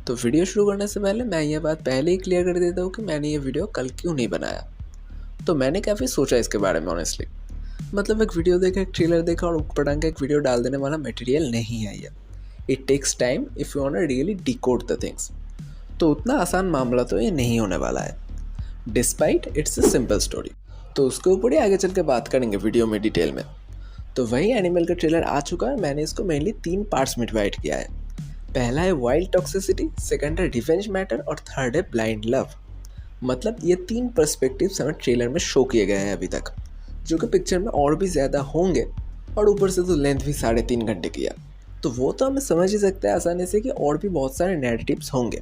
तो वीडियो शुरू करने से पहले मैं ये बात पहले ही क्लियर कर देता हूँ कि मैंने ये वीडियो कल क्यों नहीं बनाया। तो मैंने काफ़ी सोचा इसके बारे में ऑनेस्टली। मतलब एक वीडियो देखा, एक ट्रेलर देखा और ऊपर पटांग का एक वीडियो डाल देने वाला मटेरियल नहीं है ये। It takes time if you want to really decode the things. तो उतना आसान मामला तो ये नहीं होने वाला है, despite it's a simple story. तो उसके ऊपर ही आगे चल के बात करेंगे वीडियो में डिटेल में। तो वही एनिमल का ट्रेलर आ चुका है। मैंने इसको मेनली 3 पार्ट्स में डिवाइड किया है। पहला है वाइल्ड टॉक्सिसिटी, सेकंड है रिवेंज मैटर और थर्ड है ब्लाइंड लव। मतलब ये 3 पर्सपेक्टिव्स हमें ट्रेलर में शो किए गए हैं अभी तक, जो कि पिक्चर में और भी ज़्यादा होंगे। और ऊपर से तो लेंथ भी 3.5 घंटे की है, तो वो तो हमें समझ ही सकते हैं आसानी से कि और भी बहुत सारे नैरेटिव्स होंगे।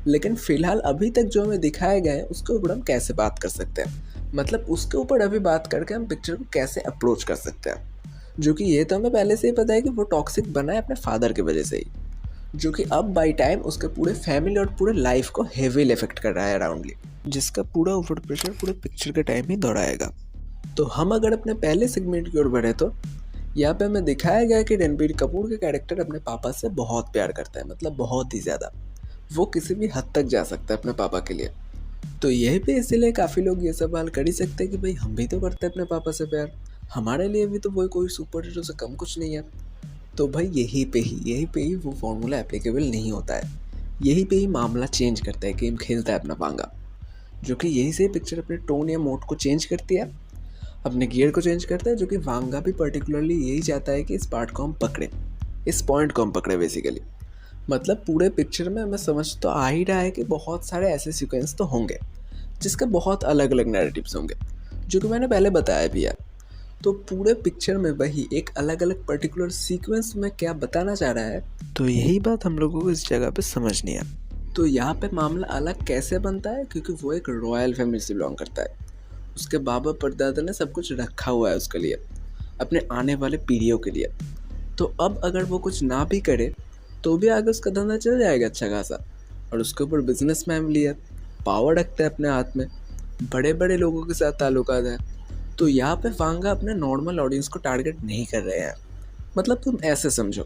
लेकिन फ़िलहाल अभी तक जो हमें दिखाए गए हैं उसके ऊपर हम कैसे बात कर सकते हैं, मतलब उसके ऊपर अभी बात करके हम पिक्चर को कैसे अप्रोच कर सकते हैं। जो कि ये तो हमें पहले से ही पता है कि वो टॉक्सिक बना है अपने फादर की वजह से ही, जो कि अब बाई टाइम उसके पूरे फैमिली और पूरे लाइफ को हेवीली इफेक्ट कर रहा है अराउंडली, जिसका पूरा ओवर प्रेशर पूरे पिक्चर के टाइम ही दोहराएगा। तो हम अगर अपने पहले सेगमेंट की ओर बढ़े तो यहाँ पे हमें दिखाया गया कि रणबीर कपूर के कैरेक्टर अपने पापा से बहुत प्यार करता है, मतलब बहुत ही ज़्यादा। वो किसी भी हद तक जा सकता है अपने पापा के लिए। तो यही पे इसीलिए काफ़ी लोग ये सवाल कर ही सकते हैं कि भाई हम भी तो करते हैं अपने पापा से प्यार, हमारे लिए भी तो वो कोई सुपर हीरो से कम कुछ नहीं है। तो भाई यहीं पे ही वो फॉर्मूला एप्लीकेबल नहीं होता है। यहीं पे ही मामला चेंज करता है, गेम खेलता है अपना पांगा। जो कि यही से पिक्चर अपने टोन या मोड को चेंज करती है, अपने गियर को चेंज करता है। जो कि वांगा भी पर्टिकुलरली यही चाहता है कि इस पार्ट को हम पकड़े, इस पॉइंट को हम पकड़े बेसिकली। मतलब पूरे पिक्चर में हमें समझ तो आ ही रहा है कि बहुत सारे ऐसे सीक्वेंस तो होंगे जिसके बहुत अलग अलग नैरेटिव्स होंगे, जो कि मैंने पहले बताया भी है। तो पूरे पिक्चर में वही एक अलग अलग पर्टिकुलर सीक्वेंस में क्या बताना चाह रहा है, तो यही बात हम लोगों को इस जगह पे समझनी है। तो यहाँ पे मामला अलग कैसे बनता है, क्योंकि वो एक रॉयल फैमिली से बिलोंग करता है। उसके बाबा परदादा ने सब कुछ रखा हुआ है उसके लिए, अपने आने वाले पीढ़ियों के लिए। तो अब अगर वो कुछ ना भी करे तो भी आगे उसका धंधा चल जाएगा अच्छा खासा। और उसके ऊपर बिजनेस फैमिली है, पावर रखता है अपने हाथ में, बड़े बड़े लोगों के साथ ताल्लुकात है। तो यहाँ पे वांगा अपने नॉर्मल ऑडियंस को टारगेट नहीं कर रहे हैं। मतलब तुम ऐसे समझो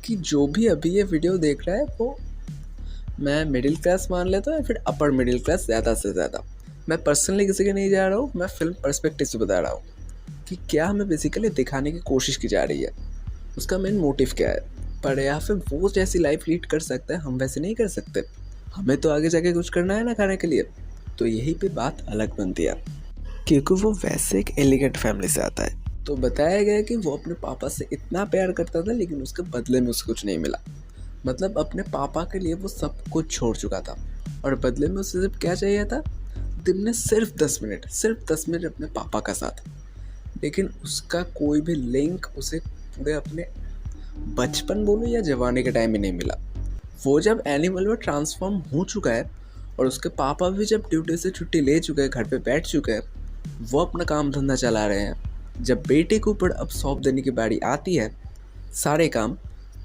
कि जो भी अभी ये वीडियो देख रहा है वो मैं मिडिल क्लास मान लेता हूँ या फिर अपर मिडिल क्लास ज़्यादा से ज़्यादा। मैं पर्सनली किसी के नहीं जा रहा हूँ, मैं फिल्म पर्सपेक्टिव से बता रहा हूँ कि क्या हमें बेसिकली दिखाने की कोशिश की जा रही है, उसका मेन मोटिव क्या है। पर या फिर वो जैसी लाइफ लीड कर सकता है, हम वैसे नहीं कर सकते। हमें तो आगे जाके कुछ करना है ना खाने के लिए। तो यही पे बात अलग बनती है, क्योंकि वो वैसे एक एलिगेंट फैमिली से आता है। तो बताया गया कि वो अपने पापा से इतना प्यार करता था लेकिन उसके बदले में उसे कुछ नहीं मिला। मतलब अपने पापा के लिए वो सब कुछ छोड़ चुका था और बदले में उसे सिर्फ क्या चाहिए था, दिन में सिर्फ 10 मिनट अपने पापा का साथ। लेकिन उसका कोई भी लिंक उसे पूरे अपने बचपन बोलो या जवानी के टाइम में नहीं मिला। वो जब एनिमल में ट्रांसफॉर्म हो चुका है और उसके पापा भी जब ड्यूटी से छुट्टी ले चुके हैं, घर पे बैठ चुके हैं, वो अपना काम धंधा चला रहे हैं, जब बेटे के ऊपर अब सौंप देने की बारी आती है सारे काम,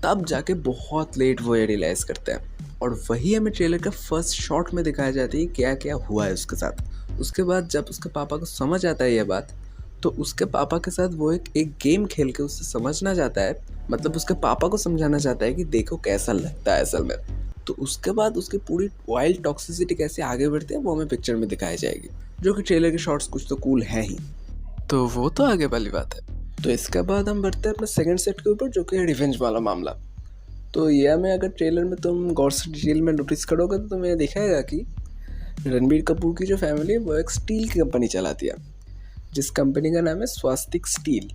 तब जाके बहुत लेट वो ये रियलाइज़ करते हैं। और वही हमें ट्रेलर का फर्स्ट शॉट में दिखाया जाती है क्या क्या हुआ है उसके साथ। उसके बाद जब उसके पापा को समझ आता है यह बात, तो उसके पापा के साथ वो एक गेम खेल के उससे समझना चाहता है, मतलब उसके पापा को समझाना चाहता है कि देखो कैसा लगता है असल में। तो उसके बाद उसकी पूरी वाइल्ड टॉक्सिसिटी कैसे आगे बढ़ती है वो हमें पिक्चर में दिखाई जाएगी, जो कि ट्रेलर के शॉट्स कुछ तो कूल है ही। तो वो तो आगे वाली बात है। तो इसके बाद हम बढ़ते हैं अपने सेकंड सेट के ऊपर, जो कि है रिवेंज वाला मामला। तो यह में अगर ट्रेलर में तुम गौर से डिटेल में नोटिस करोगे तो तुम्हें दिखाएगा कि रणबीर कपूर की जो फैमिली है वो एक स्टील की कंपनी चलाती है, जिस कंपनी का नाम है स्वास्तिक स्टील।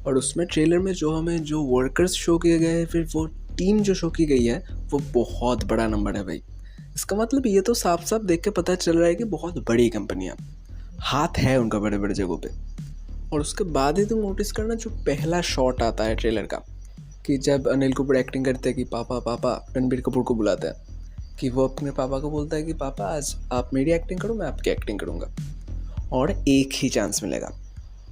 और उसमें ट्रेलर में जो वर्कर्स शो किए गए हैं, फिर वो टीम जो शो की गई है, वो बहुत बड़ा नंबर है भाई। इसका मतलब ये तो साफ साफ देख के पता चल रहा है कि बहुत बड़ी कंपनियाँ, हाथ है उनका बड़े बड़े जगहों पे। और उसके बाद ही तुम नोटिस करना जो पहला शॉट आता है ट्रेलर का, कि जब अनिल कपूर एक्टिंग करते हैं कि पापा पापा, रणबीर कपूर को बुलाता है, कि वो अपने पापा को बोलता है कि पापा आज आप मेरी एक्टिंग करो, मैं आपकी एक्टिंग करूँगा और एक ही चांस मिलेगा।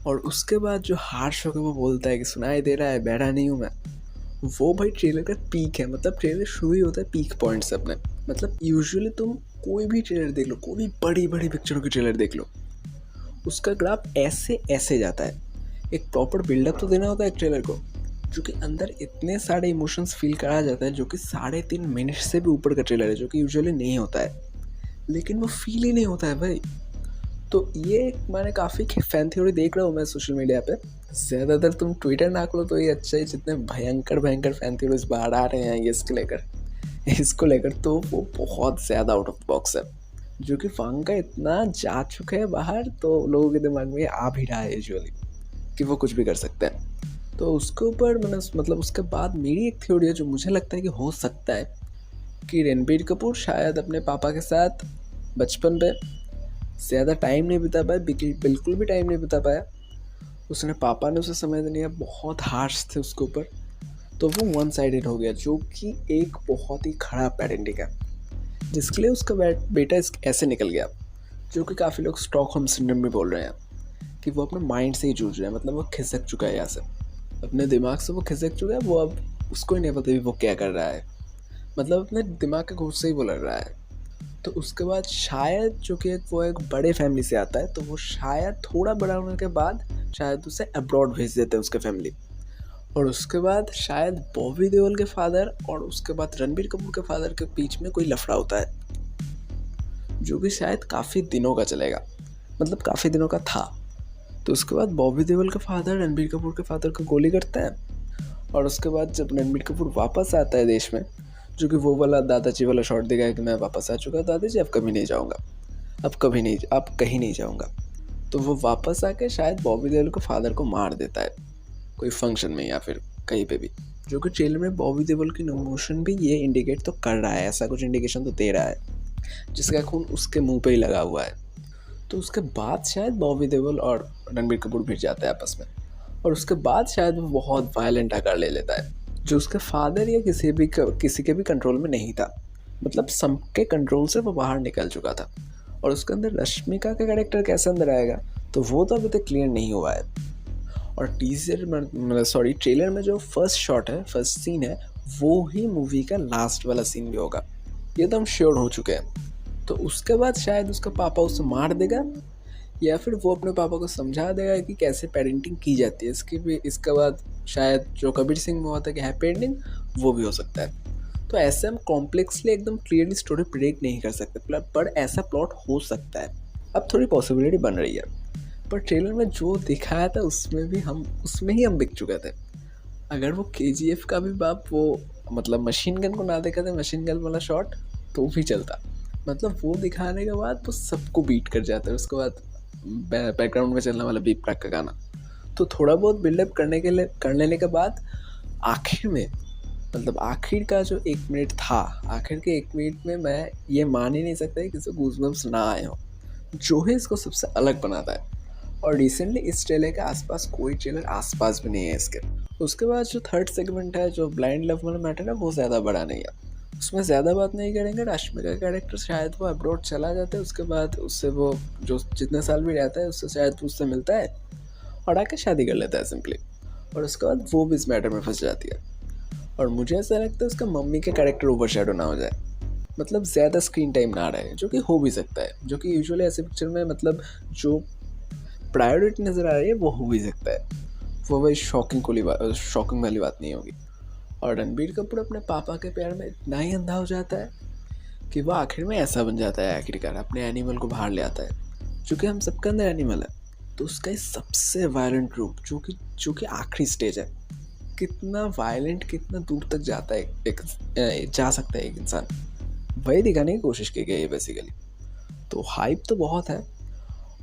और उसके बाद जो हार्श होकर वो बोलता है कि सुनाई दे रहा है, बैठा नहीं हूँ मैं, वो भाई ट्रेलर का पीक है। मतलब ट्रेलर शुरू ही होता है पीक पॉइंट से अपने। मतलब यूजुअली तुम कोई भी ट्रेलर देख लो, कोई भी बड़ी बड़ी पिक्चरों की ट्रेलर देख लो, उसका ग्राफ ऐसे ऐसे जाता है। एक प्रॉपर बिल्डअप तो देना होता है एक ट्रेलर को, जो कि अंदर इतने सारे इमोशंस फील कराया जाता है, जो कि 3.5 मिनट से भी ऊपर का ट्रेलर है, जो कि यूजुअली नहीं होता है, लेकिन वो फील ही नहीं होता है भाई। तो ये मैंने काफ़ी फ़ैन थ्योरी देख रहा हूँ मैं सोशल मीडिया पे। ज़्यादातर तुम ट्विटर ना खोलो तो ये अच्छा है, जितने भयंकर भयंकर फ़ैन थ्योरीज बाहर आ रहे हैं ये इसको लेकर तो वो बहुत ज़्यादा आउट ऑफ बॉक्स है, जो कि वांगा इतना जा चुके हैं बाहर, तो लोगों के दिमाग में ये आ भी रहा है यूजुअली कि वो कुछ भी कर सकते हैं। तो उसके ऊपर मैंने मतलब उसके बाद मेरी एक थ्योरी है जो मुझे लगता है कि हो सकता है कि रणबीर कपूर शायद अपने पापा के साथ बचपन पे ज़्यादा टाइम नहीं बिता पाया, बिल्कुल भी टाइम नहीं बिता पाया। उसने पापा ने उसे समय नहीं दिया, बहुत हार्श थे उसके ऊपर, तो वो वन साइडेड हो गया, जो कि एक बहुत ही खराब पेरेंटिंग है, जिसके लिए उसका बेटा ऐसे निकल गया, जो कि काफ़ी लोग स्टॉकहोम सिंड्रोम भी बोल रहे हैं कि वो अपने माइंड से ही जूझ रहा है। मतलब वो खिसक चुका है यहाँ से, अपने दिमाग से वो खिसक चुका है, वो अब उसको ही नहीं पता भी वो क्या कर रहा है, मतलब अपने दिमाग के घूस से ही वो लड़ रहा है। तो उसके बाद शायद जो कि वो एक बड़े फैमिली से आता है, तो वो शायद थोड़ा बड़ा होने के बाद शायद उसे अब्रॉड भेज देते हैं उसके फैमिली, और उसके बाद शायद बॉबी देओल के फादर और उसके बाद रणबीर कपूर के फादर के बीच में कोई लफड़ा होता है, जो कि शायद काफ़ी दिनों का चलेगा, मतलब काफ़ी दिनों का था। तो उसके बाद बॉबी देओल का फादर रणबीर कपूर के फादर को गोली करता है, और उसके बाद जब रणबीर कपूर वापस आता है देश में, जो कि वो वाला दादाजी वाला शॉट दिखाया कि मैं वापस आ चुका दादाजी, अब कभी नहीं जाऊँगा, अब कहीं नहीं जाऊँगा, तो वो वापस आके शायद बॉबी देओल के फादर को मार देता है कोई फंक्शन में या फिर कहीं पे भी, जो कि ट्रेलर में बॉबी देओल की इमोशन भी ये इंडिकेट तो कर रहा है, ऐसा कुछ इंडिकेशन तो दे रहा है, जिसका खून उसके मुंह पे ही लगा हुआ है। तो उसके बाद शायद बॉबी देओल और रणबीर कपूर भिड़ जाता है आपस में, और उसके बाद शायद वो बहुत वायलेंट आकार ले लेता है, जो उसके फादर या किसी के भी कंट्रोल में नहीं था, मतलब सबके कंट्रोल से वो बाहर निकल चुका था। और उसके अंदर रश्मिका का कैरेक्टर कैसे अंदर आएगा तो वो तो अभी तक क्लियर नहीं हुआ है। और ट्रेलर में जो फर्स्ट सीन है, वो ही मूवी का लास्ट वाला सीन भी होगा, ये तो हम श्योर हो चुके हैं। तो उसके बाद शायद उसका पापा उसे मार देगा, या फिर वो अपने पापा को समझा देगा कि कैसे पेरेंटिंग की जाती है। इसके बाद शायद जो कबीर सिंह में हुआ था कि हैप्पी एंडिंग, वो भी हो सकता है। तो ऐसे हम कॉम्प्लेक्सली एकदम क्लियरली स्टोरी प्रेडिक्ट नहीं कर सकते, पर ऐसा प्लॉट हो सकता है, अब थोड़ी पॉसिबिलिटी बन रही है। पर ट्रेलर में जो दिखाया था उसमें ही हम बिक चुके थे। अगर वो KGF का भी बाप वो मतलब मशीन गन को ना देखा था, मशीन गन वाला शॉट, तो भी चलता। मतलब वो दिखाने के बाद वो सबको बीट कर जाता है। उसके बाद बैकग्राउंड में चलने वाला बीप ट्रैक का गाना, तो थोड़ा बहुत बिल्डअप कर लेने के बाद आखिर में, मतलब आखिर का जो 1 मिनट था, आखिर के 1 मिनट में मैं ये मान ही नहीं सकता कि किसी गूज़बम्प्स ना आए हों, जो है इसको सबसे अलग बनाता है। और रिसेंटली इस ट्रेलर के आसपास कोई ट्रेलर आसपास भी नहीं है इसके। उसके बाद जो थर्ड सेगमेंट है, जो ब्लाइंड लव वाला मैटर है, वो ज़्यादा बड़ा नहीं है, उसमें ज़्यादा बात नहीं करेंगे। रश्मिका का कैरेक्टर शायद वो अब्रॉड चला जाता है, उसके बाद उससे वो जो जितने साल भी रहता है उससे शायद उससे मिलता है और आके शादी कर लेता है सिंपली, और उसके बाद वो भी इस मैटर में फंस जाती है। और मुझे ऐसा लगता है उसका मम्मी का कैरेक्टर ओवरशैडो ना हो जाए, मतलब ज़्यादा स्क्रीन टाइम ना रहे, जो कि हो भी सकता है, जो कि यूजुअली ऐसे पिक्चर में मतलब जो प्रायोरिटी नज़र आ रही है वो हो भी सकता है, वो भाई शॉकिंग वाली बात नहीं होगी। और रणबीर कपूर अपने पापा के प्यार में इतना ही अंधा हो जाता है कि वो आखिर में ऐसा बन जाता है, आखिरकार अपने एनिमल को बाहर ले आता है, क्योंकि हम सबके अंदर एनिमल है। तो उसका ये सबसे वायलेंट रूप, जो कि आखिरी स्टेज है, कितना वायलेंट, कितना दूर तक जा सकता है एक इंसान, वही दिखाने की कोशिश की गई है बेसिकली। तो हाइप तो बहुत है,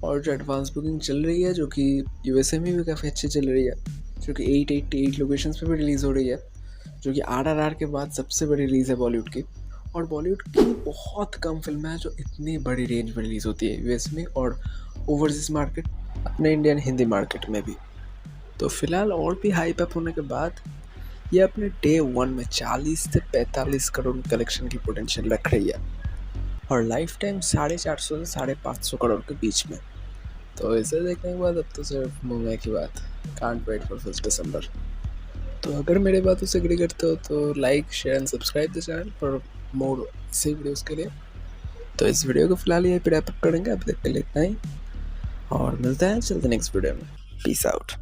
और जो एडवांस बुकिंग चल रही है, जो कि USA में भी काफ़ी अच्छी चल रही है, जो कि 888 लोकेशंस पे भी रिलीज़ हो रही है, जो कि RRR के बाद सबसे बड़ी रिलीज़ है बॉलीवुड की। और बॉलीवुड की बहुत कम फिल्में हैं जो इतनी बड़ी रेंज में रिलीज़ होती है US में और ओवरसीज मार्केट, अपने इंडियन हिंदी मार्केट में भी। तो फिलहाल और भी हाइप अप होने के बाद ये अपने डे 1 में 40 से 45 करोड़ कलेक्शन की पोटेंशियल रख रही है, और लाइफ टाइम 450 से 550 करोड़ के बीच में। तो इसे देखने के बाद अब तो सिर्फ मुंबई की बात, कांट वेट फॉर 1 दिसंबर। तो अगर मेरे बातों से एग्री करते हो तो like, share and subscribe the channel for more सी वीडियोज़ के लिए। तो इस वीडियो को फिलहाल यहीं पे रैप अप करेंगे, अब तक के लिए इतना ही, और मिलते हैं जल्द नेक्स्ट वीडियो में। Peace out.